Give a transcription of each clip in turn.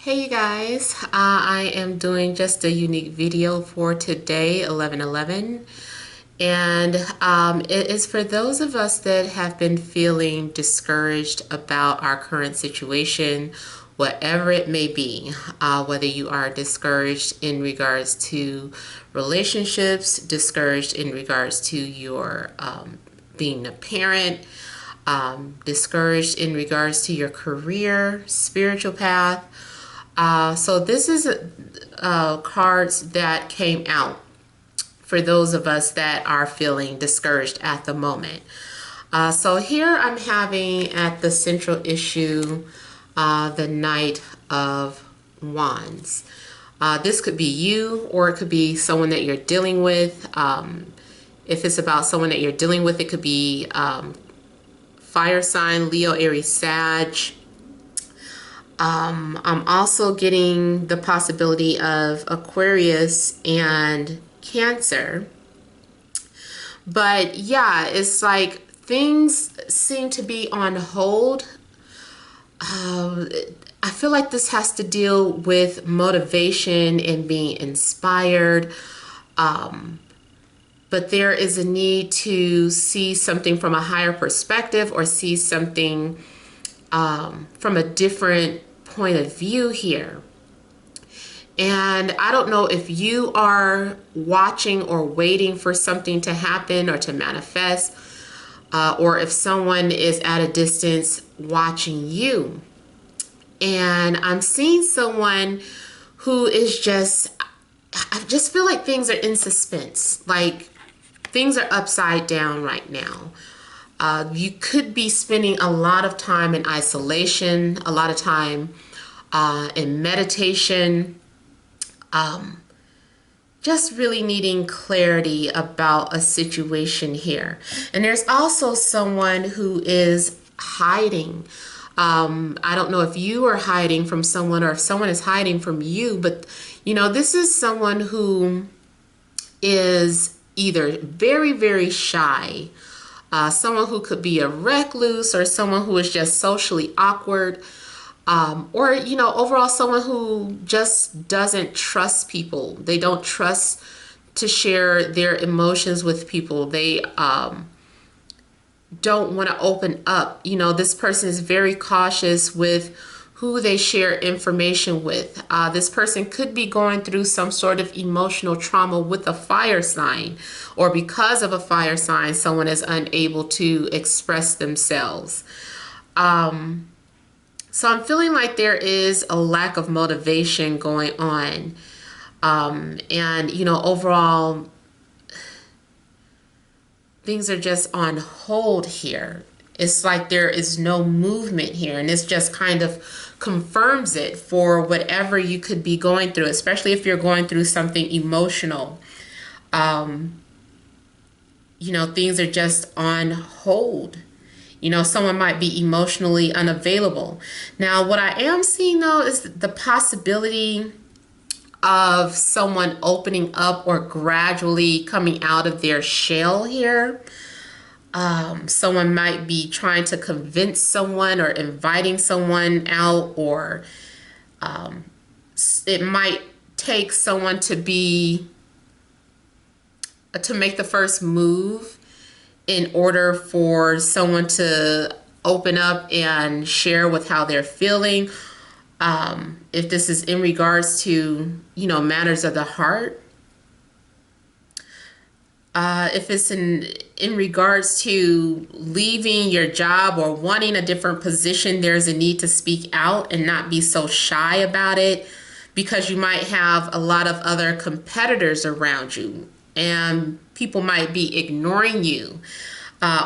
Hey you guys, I am doing just a unique video for today, 11/11, and it is for those of us that have been feeling discouraged about our current situation, whatever it may be, whether you are discouraged in regards to relationships, discouraged in regards to your being a parent, discouraged in regards to your career, spiritual path. So this is cards that came out for those of us that are feeling discouraged at the moment. So here I'm having at the central issue the Knight of Wands. This could be you, or it could be someone that you're dealing with. If it's about someone that you're dealing with, it could be fire sign, Leo, Aries, Sag. I'm also getting the possibility of Aquarius and Cancer. But yeah, it's like things seem to be on hold. I feel like this has to deal with motivation and being inspired. But there is a need to see something from a higher perspective, or see something from a different point of view here. And I don't know if you are watching or waiting for something to happen or to manifest, or if someone is at a distance watching you. And I'm seeing someone who is I just feel like things are in suspense, like things are upside down right now. You could be spending a lot of time in isolation, a lot of time in meditation, just really needing clarity about a situation here. And there's also someone who is hiding. I don't know if you are hiding from someone or if someone is hiding from you, but you know, this is someone who is either very, very shy, someone who could be a recluse, or someone who is just socially awkward, or, you know, overall someone who just doesn't trust people. They don't trust to share their emotions with people. They don't want to open up. You know, this person is very cautious with who they share information with. This person could be going through some sort of emotional trauma with a fire sign, or because of a fire sign, someone is unable to express themselves. So I'm feeling like there is a lack of motivation going on. And, you know, overall, things are just on hold here. It's like there is no movement here, and this just kind of confirms it for whatever you could be going through, especially if you're going through something emotional. You know, things are just on hold. You know, someone might be emotionally unavailable. Now, what I am seeing, though, is the possibility of someone opening up or gradually coming out of their shell here. Someone might be trying to convince someone or inviting someone out, or it might take someone to make the first move in order for someone to open up and share with how they're feeling. If this is in regards to, you know, matters of the heart. If it's in regards to leaving your job or wanting a different position, there's a need to speak out and not be so shy about it, because you might have a lot of other competitors around you, and people might be ignoring you,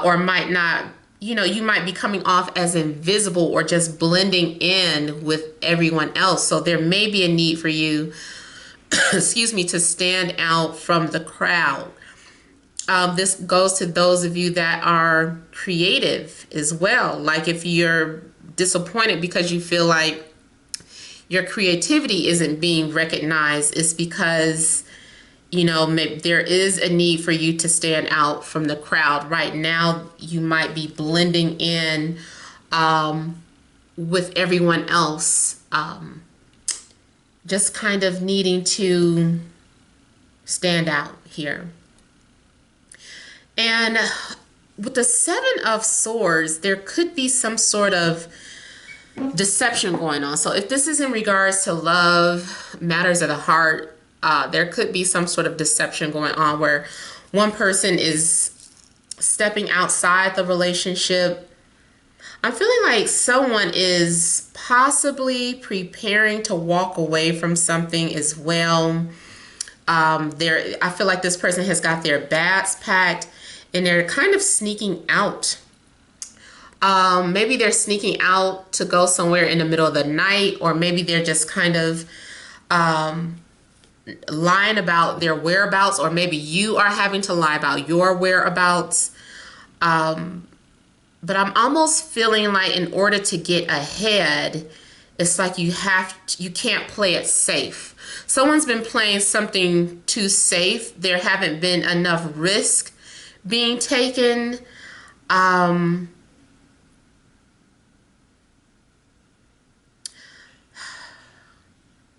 or might not, you know, you might be coming off as invisible or just blending in with everyone else. So there may be a need for you, excuse me, to stand out from the crowd. This goes to those of you that are creative as well. Like if you're disappointed because you feel like your creativity isn't being recognized, it's because, you know, maybe there is a need for you to stand out from the crowd. Right now, you might be blending in with everyone else. just kind of needing to stand out here. And with the Seven of Swords, there could be some sort of deception going on. So if this is in regards to love, matters of the heart, there could be some sort of deception going on where one person is stepping outside the relationship. I'm feeling like someone is possibly preparing to walk away from something as well. I feel like this person has got their bags packed and they're kind of sneaking out. Maybe they're sneaking out to go somewhere in the middle of the night, or maybe they're just kind of lying about their whereabouts, or maybe you are having to lie about your whereabouts. But I'm almost feeling like in order to get ahead, it's like you can't play it safe. Someone's been playing something too safe. There haven't been enough risk being taken.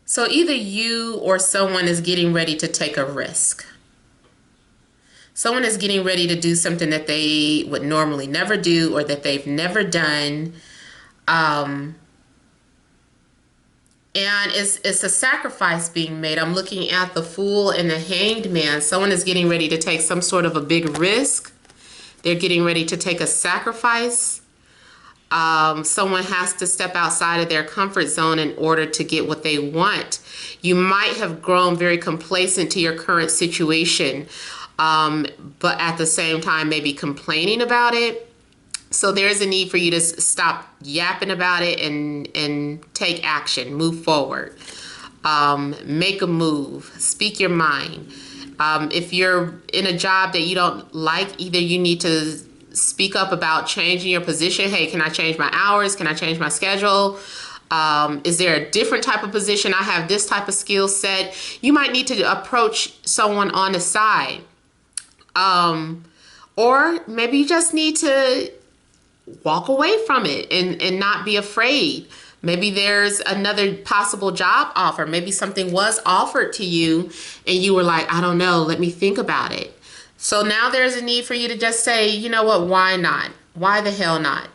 So either you or someone is getting ready to take a risk. Someone is getting ready to do something that they would normally never do, or that they've never done. And it's a sacrifice being made. I'm looking at the Fool and the Hanged Man. Someone is getting ready to take some sort of a big risk. They're getting ready to take a sacrifice. Someone has to step outside of their comfort zone in order to get what they want. You might have grown very complacent to your current situation, but at the same time maybe complaining about it. So there's a need for you to stop yapping about it and take action, move forward, make a move, speak your mind. If you're in a job that you don't like, either you need to speak up about changing your position. Hey, can I change my hours? Can I change my schedule? Is there a different type of position? I have this type of skill set. You might need to approach someone on the side. Or maybe you just need to walk away from it and not be afraid. Maybe there's another possible job offer. Maybe something was offered to you and you were like, I don't know, let me think about it. So now there's a need for you to just say, you know what, why not? Why the hell not?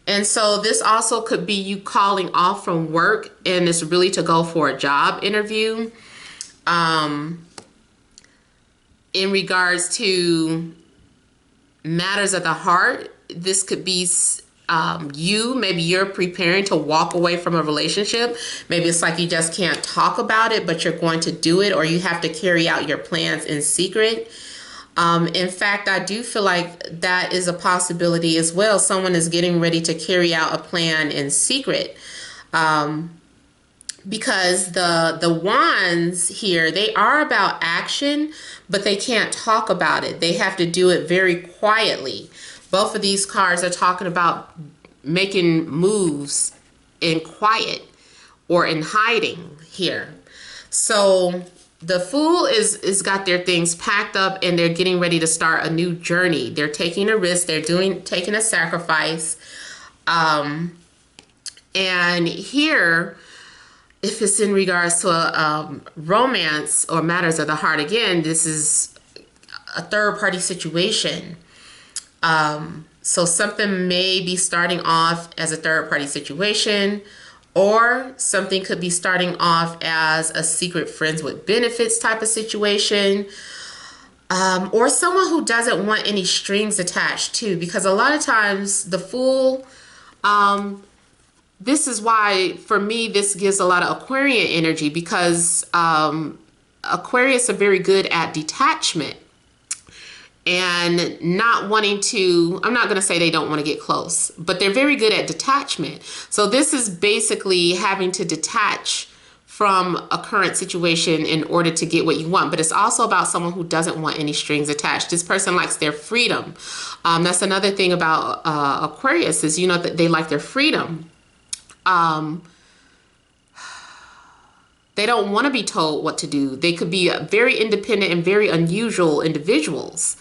And so this also could be you calling off from work, and it's really to go for a job interview. In regards to matters of the heart, this could be maybe you're preparing to walk away from a relationship. Maybe it's like you just can't talk about it, but you're going to do it, or you have to carry out your plans in secret. In fact, I do feel like that is a possibility as well. Someone is getting ready to carry out a plan in secret. Because the wands here, they are about action, but they can't talk about it. They have to do it very quietly. Both of these cards are talking about making moves in quiet or in hiding here. So the Fool is got their things packed up and they're getting ready to start a new journey. They're taking a risk. They're taking a sacrifice. And here, if it's in regards to a romance or matters of the heart, again, this is a third-party situation. So something may be starting off as a third-party situation, or something could be starting off as a secret friends with benefits type of situation, or someone who doesn't want any strings attached too, because a lot of times the Fool, this is why for me this gives a lot of Aquarian energy, because Aquarius are very good at detachment and not wanting to, I'm not going to say they don't want to get close, but they're very good at detachment. So this is basically having to detach from a current situation in order to get what you want. But it's also about someone who doesn't want any strings attached. This person likes their freedom. That's another thing about Aquarius is, you know, that they like their freedom. They don't want to be told what to do. They could be very independent and very unusual individuals,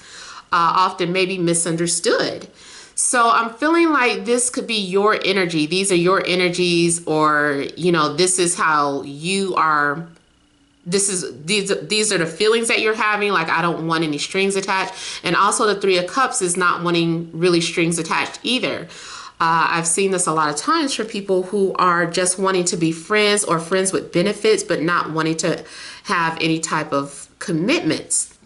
often maybe misunderstood. So I'm feeling like this could be your energy. These are your energies, or, you know, this is how you are. These are the feelings that you're having. Like, I don't want any strings attached. And also the Three of Cups is not wanting really strings attached either. I've seen this a lot of times for people who are just wanting to be friends or friends with benefits, but not wanting to have any type of commitments.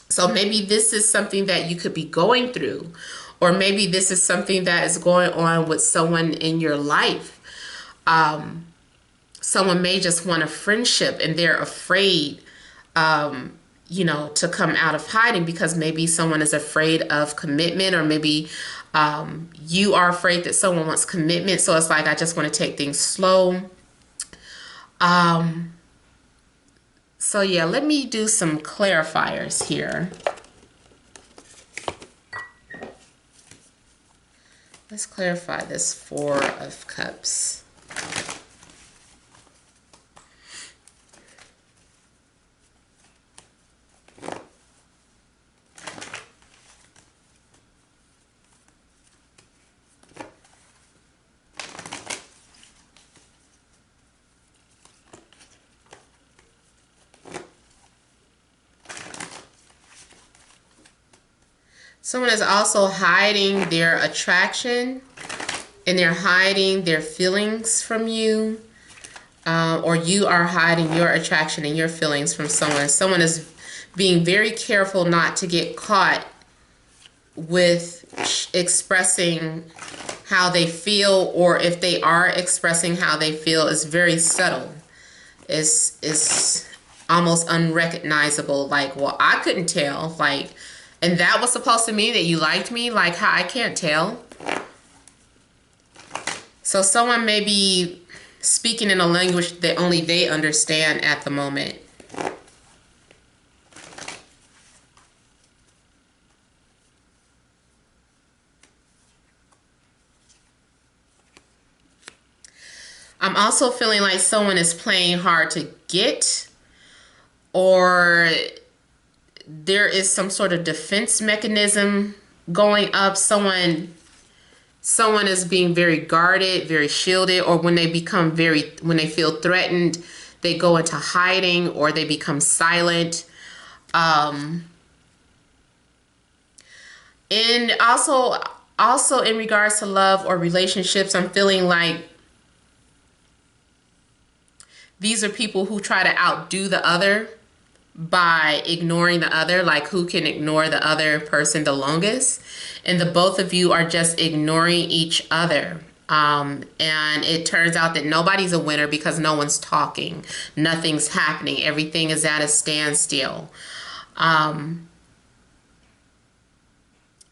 So maybe this is something that you could be going through, or maybe this is something that is going on with someone in your life. Someone may just want a friendship and they're afraid, you know, to come out of hiding because maybe someone is afraid of commitment, or maybe you are afraid that someone wants commitment. So it's like, I just want to take things slow. So yeah, let me do some clarifiers here. Let's clarify this Four of Cups. Someone is also hiding their attraction, and they're hiding their feelings from you, or you are hiding your attraction and your feelings from someone. Someone is being very careful not to get caught with expressing how they feel, or if they are expressing how they feel, is very subtle. It's almost unrecognizable. Like, well, I couldn't tell. Like, and that was supposed to mean that you liked me? Like, how I can't tell? So someone may be speaking in a language that only they understand at the moment. I'm also feeling like someone is playing hard to get, or there is some sort of defense mechanism going up. Someone is being very guarded, very shielded, or when they feel threatened, they go into hiding, or they become silent. And also in regards to love or relationships, I'm feeling like these are people who try to outdo the other by ignoring the other, like who can ignore the other person the longest. And the both of you are just ignoring each other. And it turns out that nobody's a winner because no one's talking. Nothing's happening. Everything is at a standstill. In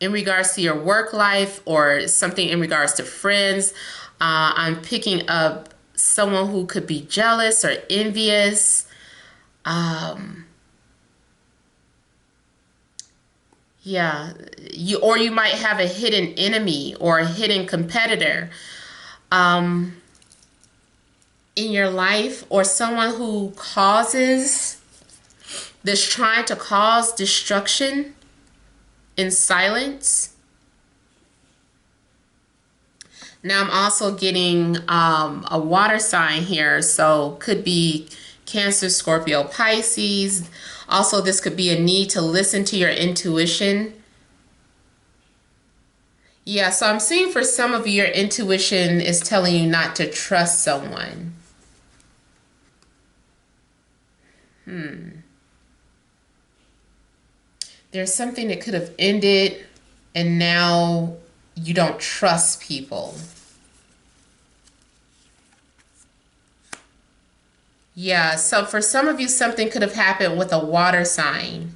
regards to your work life, or something in regards to friends, I'm picking up someone who could be jealous or envious. Yeah, you might have a hidden enemy or a hidden competitor in your life, or someone who trying to cause destruction in silence. Now I'm also getting a water sign here, so could be Cancer, Scorpio, Pisces. Also, this could be a need to listen to your intuition. Yeah, so I'm seeing for some of you, your intuition is telling you not to trust someone. There's something that could have ended, and now you don't trust people. Yeah, so for some of you, something could have happened with a water sign,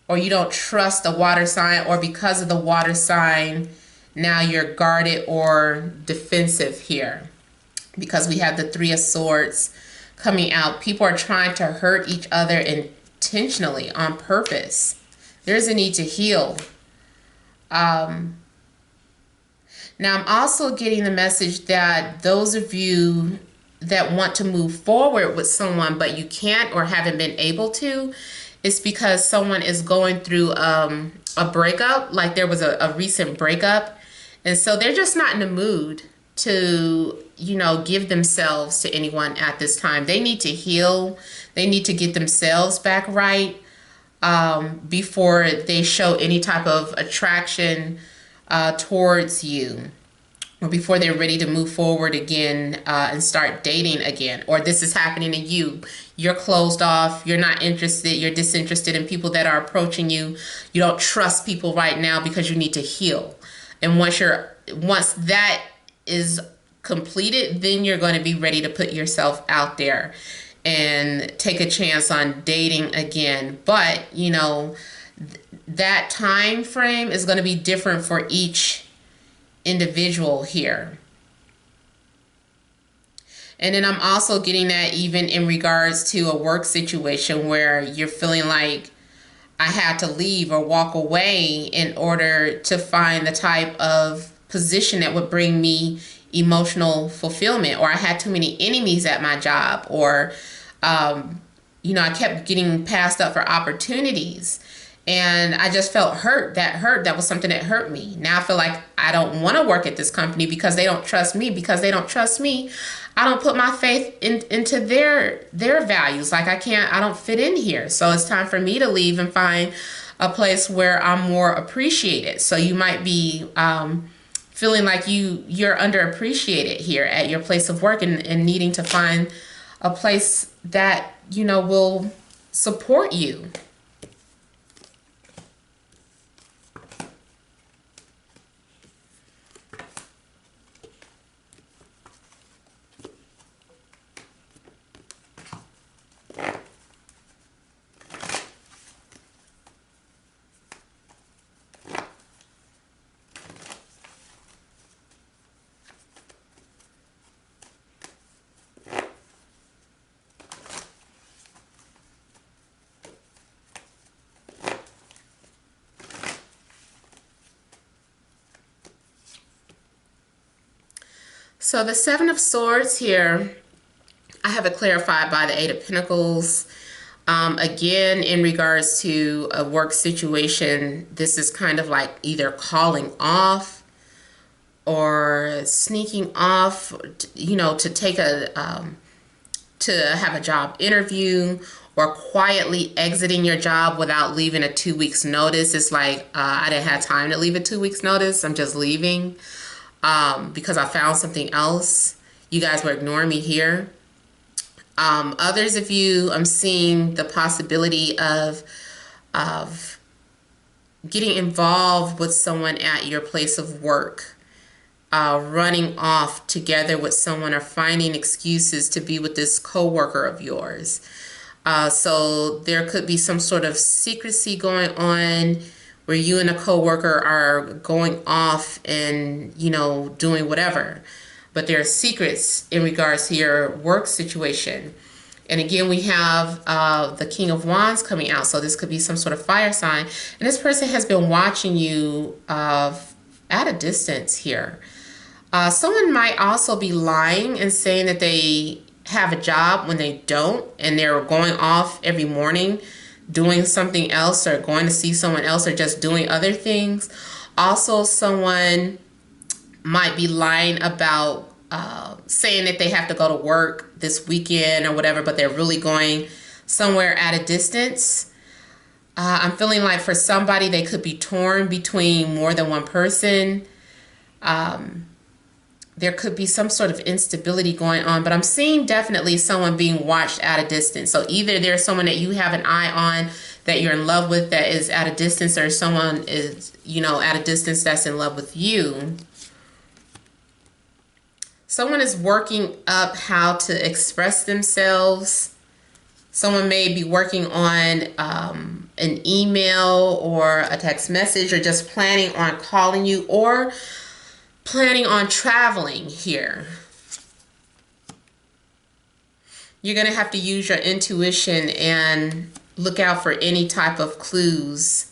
or you don't trust the water sign, or because of the water sign, now you're guarded or defensive here, because we have the Three of Swords coming out. People are trying to hurt each other intentionally, on purpose. There's a need to heal. Now I'm also getting the message that those of you that want to move forward with someone, but you can't or haven't been able to, it's because someone is going through a breakup, like there was a recent breakup. And so they're just not in the mood to, give themselves to anyone at this time. They need to heal. They need to get themselves back right before they show any type of attraction towards you, or before they're ready to move forward again and start dating again. Or this is happening to you. You're closed off. You're not interested. You're disinterested in people that are approaching you. You don't trust people right now because you need to heal. And once that is completed, then you're going to be ready to put yourself out there and take a chance on dating again. But, that time frame is going to be different for each individual here. And then I'm also getting that even in regards to a work situation where you're feeling like I had to leave or walk away in order to find the type of position that would bring me emotional fulfillment, or I had too many enemies at my job, or I kept getting passed up for opportunities. And I just felt hurt. That was something that hurt me. Now I feel like I don't want to work at this company because they don't trust me. Because they don't trust me, I don't put my faith into their values. Like I don't fit in here. So it's time for me to leave and find a place where I'm more appreciated. So you might be feeling like you're underappreciated here at your place of work, and needing to find a place that, will support you. So the Seven of Swords here, I have it clarified by the Eight of Pentacles. Again, in regards to a work situation, this is kind of like either calling off or sneaking off, to take to have a job interview, or quietly exiting your job without leaving a 2 weeks notice. It's like, I didn't have time to leave a 2 weeks notice. I'm just leaving because I found something else. You guys were ignoring me here. Others of you, I'm seeing the possibility of getting involved with someone at your place of work, running off together with someone, or finding excuses to be with this coworker of yours. So there could be some sort of secrecy going on where you and a coworker are going off and, doing whatever. But there are secrets in regards to your work situation. And again, we have the King of Wands coming out. So this could be some sort of fire sign. And this person has been watching you at a distance here. Someone might also be lying and saying that they have a job when they don't, and they're going off every morning doing something else, or going to see someone else, or just doing other things. Also, someone might be lying about saying that they have to go to work this weekend or whatever, but they're really going somewhere at a distance. I'm feeling like for somebody, they could be torn between more than one person. There could be some sort of instability going on, but I'm seeing definitely someone being watched at a distance. So either there's someone that you have an eye on that you're in love with that is at a distance, or someone is, at a distance that's in love with you. Someone is working up how to express themselves. Someone may be working on an email or a text message, or just planning on calling you, or planning on traveling here. You're going to have to use your intuition and look out for any type of clues,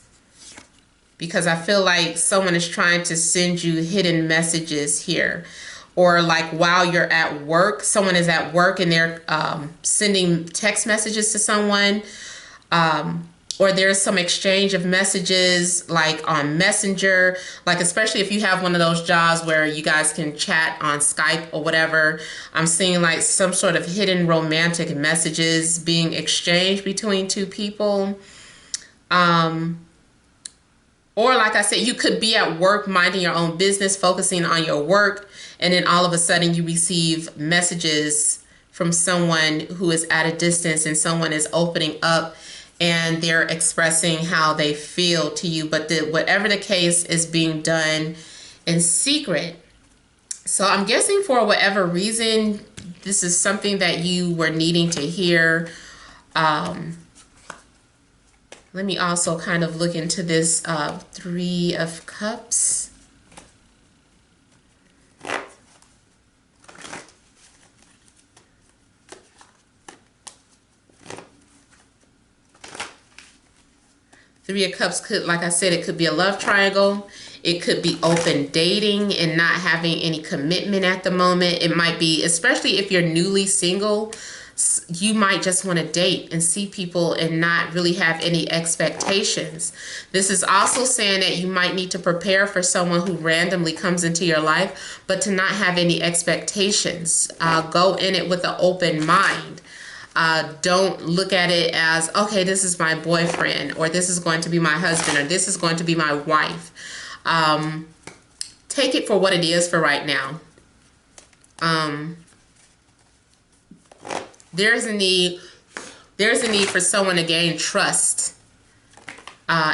because I feel like someone is trying to send you hidden messages here. Or like while you're at work, someone is at work and they're sending text messages to someone. or there's some exchange of messages like on Messenger, like especially if you have one of those jobs where you guys can chat on Skype or whatever. I'm seeing like some sort of hidden romantic messages being exchanged between two people. Or like I said, you could be at work minding your own business, focusing on your work, and then all of a sudden you receive messages from someone who is at a distance, and someone is opening up and they're expressing how they feel to you. But whatever the case is being done in secret. So I'm guessing for whatever reason, this is something that you were needing to hear. Let me also kind of look into this Three of Cups. Three of Cups could, like I said, it could be a love triangle. It could be open dating and not having any commitment at the moment. It might be, especially if you're newly single, you might just want to date and see people and not really have any expectations. This is also saying that you might need to prepare for someone who randomly comes into your life, but to not have any expectations. Go in it with an open mind. Don't look at it as, okay, this is my boyfriend, or this is going to be my husband, or this is going to be my wife. Take it for what it is for right now. There's a need for someone to gain trust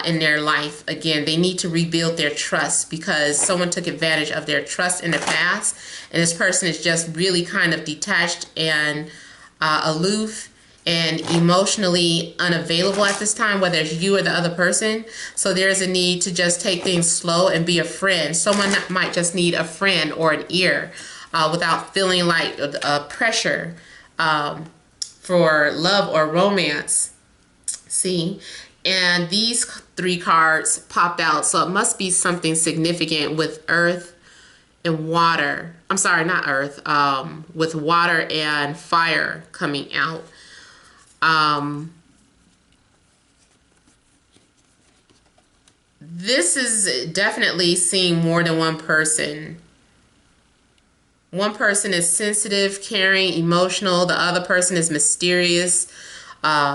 in their life. Again, they need to rebuild their trust because someone took advantage of their trust in the past, and this person is just really kind of detached and aloof and emotionally unavailable at this time, whether it's you or the other person. So there's a need to just take things slow and be a friend. Someone that might just need a friend or an ear without feeling like pressure for love or romance. See? And these three cards popped out, so it must be something significant with earth and water. I'm sorry, not earth, with water and fire coming out. This is definitely seeing more than one person. One person is sensitive, caring, emotional. The other person is mysterious,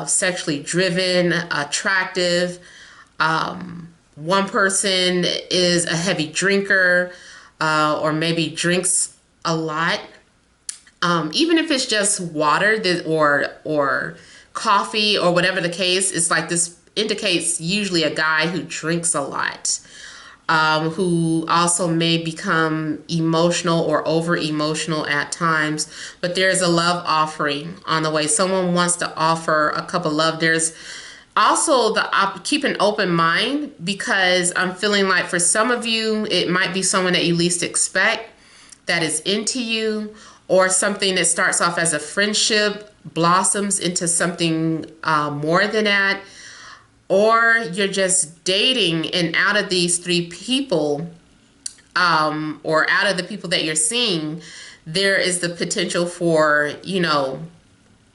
sexually driven, attractive. One person is a heavy drinker, or maybe drinks a lot. Even if it's just water or coffee or whatever the case, it's like this indicates usually a guy who drinks a lot, who also may become emotional or over emotional at times. But there's a love offering on the way. Someone wants to offer a cup of love. There's also keep an open mind, because I'm feeling like for some of you, it might be someone that you least expect that is into you, or something that starts off as a friendship blossoms into something more than that. Or you're just dating, and out of these three people, or out of the people that you're seeing, there is the potential for,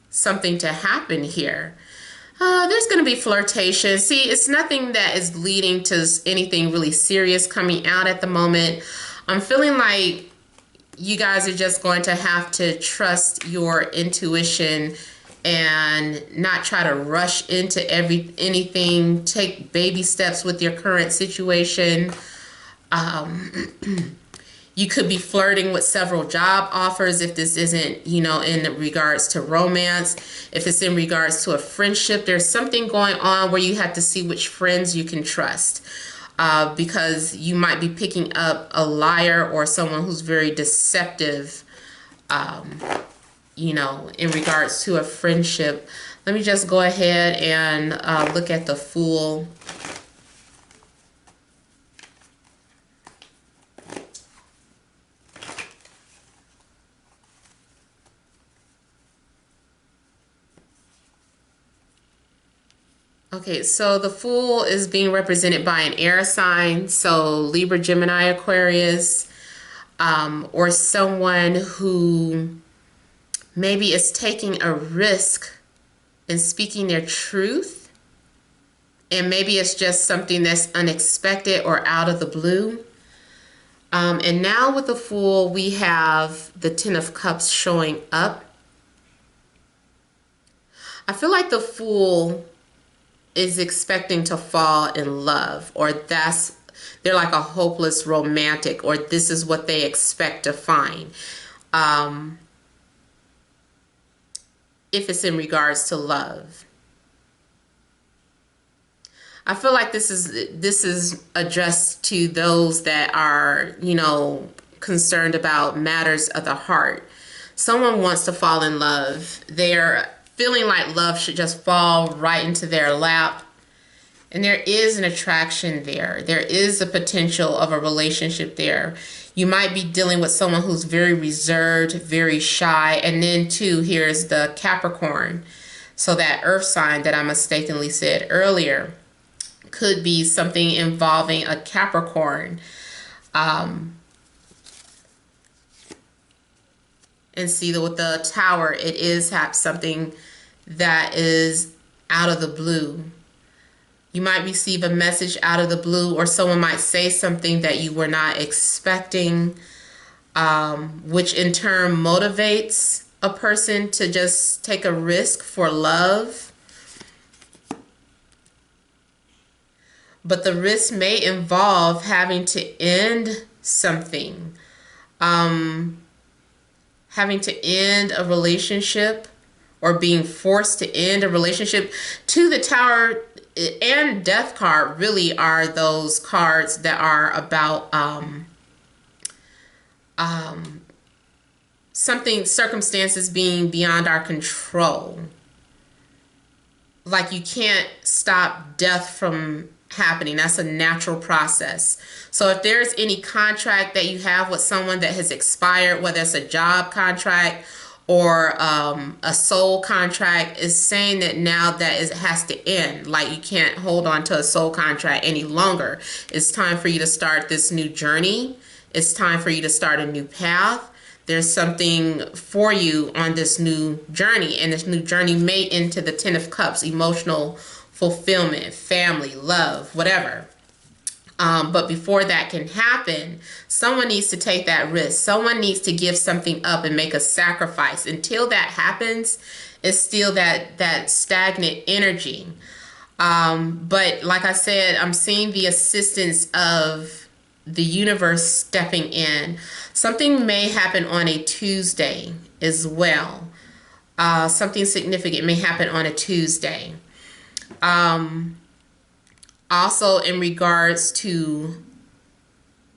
something to happen here. There's going to be flirtation. See, it's nothing that is leading to anything really serious coming out at the moment. I'm feeling like you guys are just going to have to trust your intuition and not try to rush into anything. Take baby steps with your current situation. You could be flirting with several job offers if this isn't, in regards to romance. If it's in regards to a friendship, there's something going on where you have to see which friends you can trust. Because you might be picking up a liar or someone who's very deceptive, in regards to a friendship. Let me just go ahead and look at the Fool. Okay, so the Fool is being represented by an air sign, so Libra, Gemini, Aquarius, or someone who maybe is taking a risk and speaking their truth. And maybe it's just something that's unexpected or out of the blue. And now with the Fool, we have the Ten of Cups showing up. I feel like the Fool is expecting to fall in love, or they're like a hopeless romantic, or this is what they expect to find. If it's in regards to love, I feel like this is addressed to those that are, concerned about matters of the heart. Someone wants to fall in love. They're feeling like love should just fall right into their lap. And there is an attraction there. There is a potential of a relationship there. You might be dealing with someone who's very reserved, very shy. And then too, here's the Capricorn. So that earth sign that I mistakenly said earlier could be something involving a Capricorn. And see, with the Tower, it is something that is out of the blue. You might receive a message out of the blue, or someone might say something that you were not expecting, which in turn motivates a person to just take a risk for love. But the risk may involve having to end something, having to end a relationship, or being forced to end a relationship. To the Tower and Death card really are those cards that are about circumstances being beyond our control. Like, you can't stop death from happening. That's a natural process. So if there's any contract that you have with someone that has expired, whether it's a job contract or a soul contract, is saying that now that it has to end. Like, you can't hold on to a soul contract any longer. It's time for you to start this new journey. It's time for you to start a new path. There's something for you on this new journey, and this new journey may into the Ten of Cups, emotional fulfillment, family, love, whatever. But before that can happen, someone needs to take that risk. Someone needs to give something up and make a sacrifice. Until that happens, it's still that stagnant energy. But like I said, I'm seeing the assistance of the universe stepping in. Something may happen on a Tuesday as well. Something significant may happen on a Tuesday. Also, in regards to,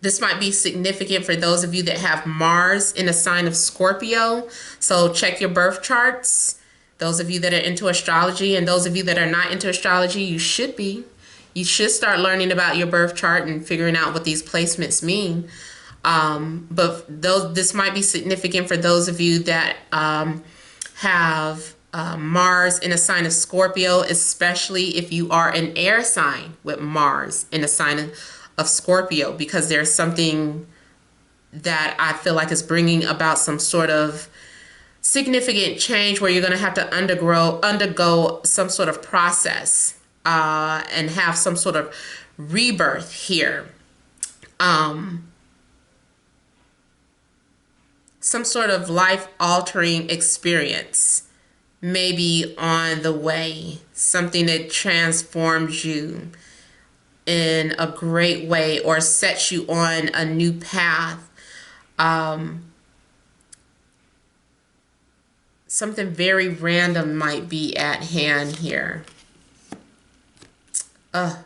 this might be significant for those of you that have Mars in a sign of Scorpio. So check your birth charts. Those of you that are into astrology, and those of you that are not into astrology, you should be. You should start learning about your birth chart and figuring out what these placements mean. But this might be significant for those of you that have Mars in a sign of Scorpio, especially if you are an air sign with Mars in a sign of Scorpio, because there's something that I feel like is bringing about some sort of significant change where you're going to have to undergo some sort of process and have some sort of rebirth here. Some sort of life-altering experience may be on the way. Something that transforms you in a great way or sets you on a new path. Something very random might be at hand here. I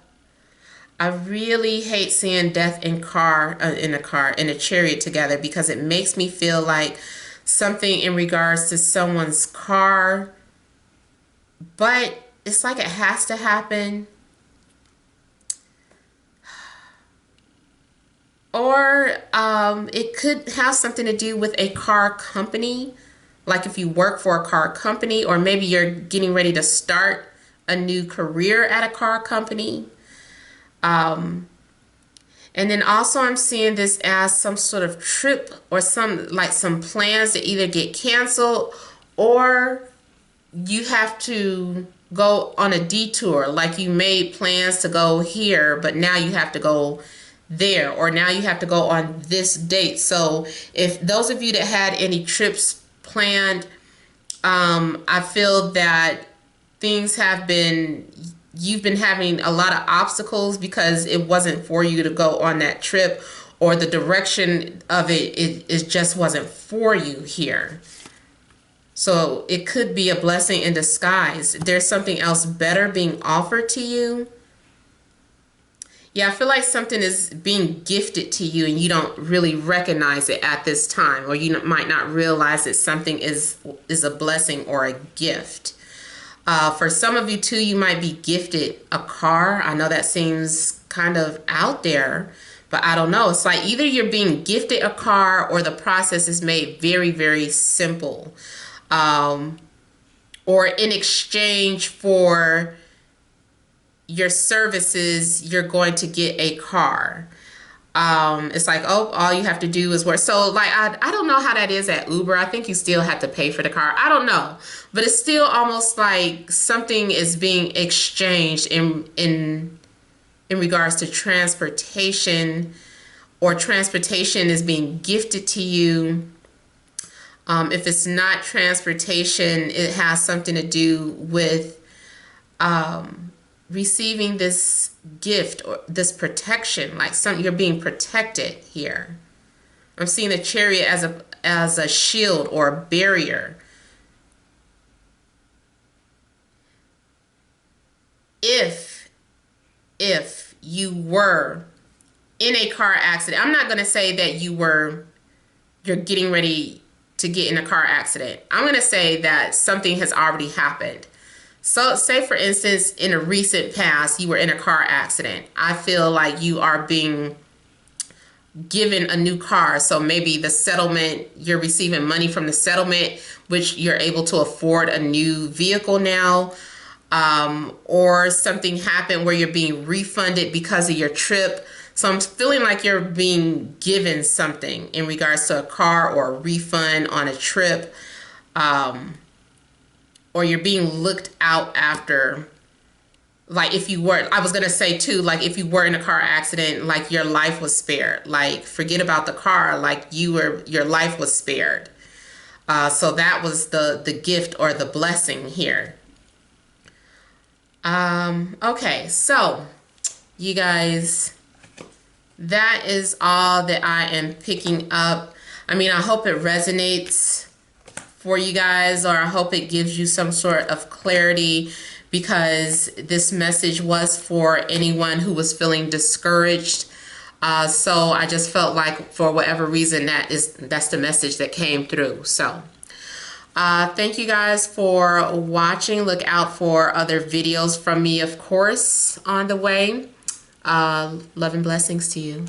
really hate seeing death in a chariot together, because it makes me feel like something in regards to someone's car, but it's like it has to happen. Or it could have something to do with a car company, like if you work for a car company, or maybe you're getting ready to start a new career at a car company. And then also I'm seeing this as some sort of trip, or some plans that either get canceled, or you have to go on a detour, like you made plans to go here, but now you have to go there, or now you have to go on this date. So if those of you that had any trips planned, I feel that things have been, you've been having a lot of obstacles because it wasn't for you to go on that trip, or the direction of it just wasn't for you here. So it could be a blessing in disguise. There's something else better being offered to you. Yeah, I feel like something is being gifted to you and you don't really recognize it at this time, or you might not realize that something is a blessing or a gift. For some of you too, you might be gifted a car. I know that seems kind of out there, but I don't know. It's like either you're being gifted a car or the process is made very, very simple. Or in exchange for your services, you're going to get a car. It's like, oh, all you have to do is work. So like, I don't know how that is at Uber. I think you still have to pay for the car. I don't know, but it's still almost like something is being exchanged in regards to transportation, or transportation is being gifted to you. If it's not transportation, it has something to do with receiving this gift or this protection, like you're being protected here. I'm seeing a chariot as a shield or a barrier. If you were in a car accident, I'm not going to say that you're getting ready to get in a car accident. I'm going to say that something has already happened. So say for instance, in a recent past, you were in a car accident. I feel like you are being given a new car. So maybe the settlement, you're receiving money from the settlement, which you're able to afford a new vehicle now. Or something happened where you're being refunded because of your trip. So I'm feeling like you're being given something in regards to a car or a refund on a trip. Or you're being looked out after. Like if you were, I was going to say too, like if you were in a car accident, like your life was spared. Like forget about the car, like your life was spared. So that was the gift or the blessing here. Okay, so you guys, that is all that I am picking up. I mean, I hope it resonates for you guys, or I hope it gives you some sort of clarity, because this message was for anyone who was feeling discouraged. So I just felt like for whatever reason that's the message that came through. So thank you guys for watching. Look out for other videos from me, of course, on the way. Love and blessings to you.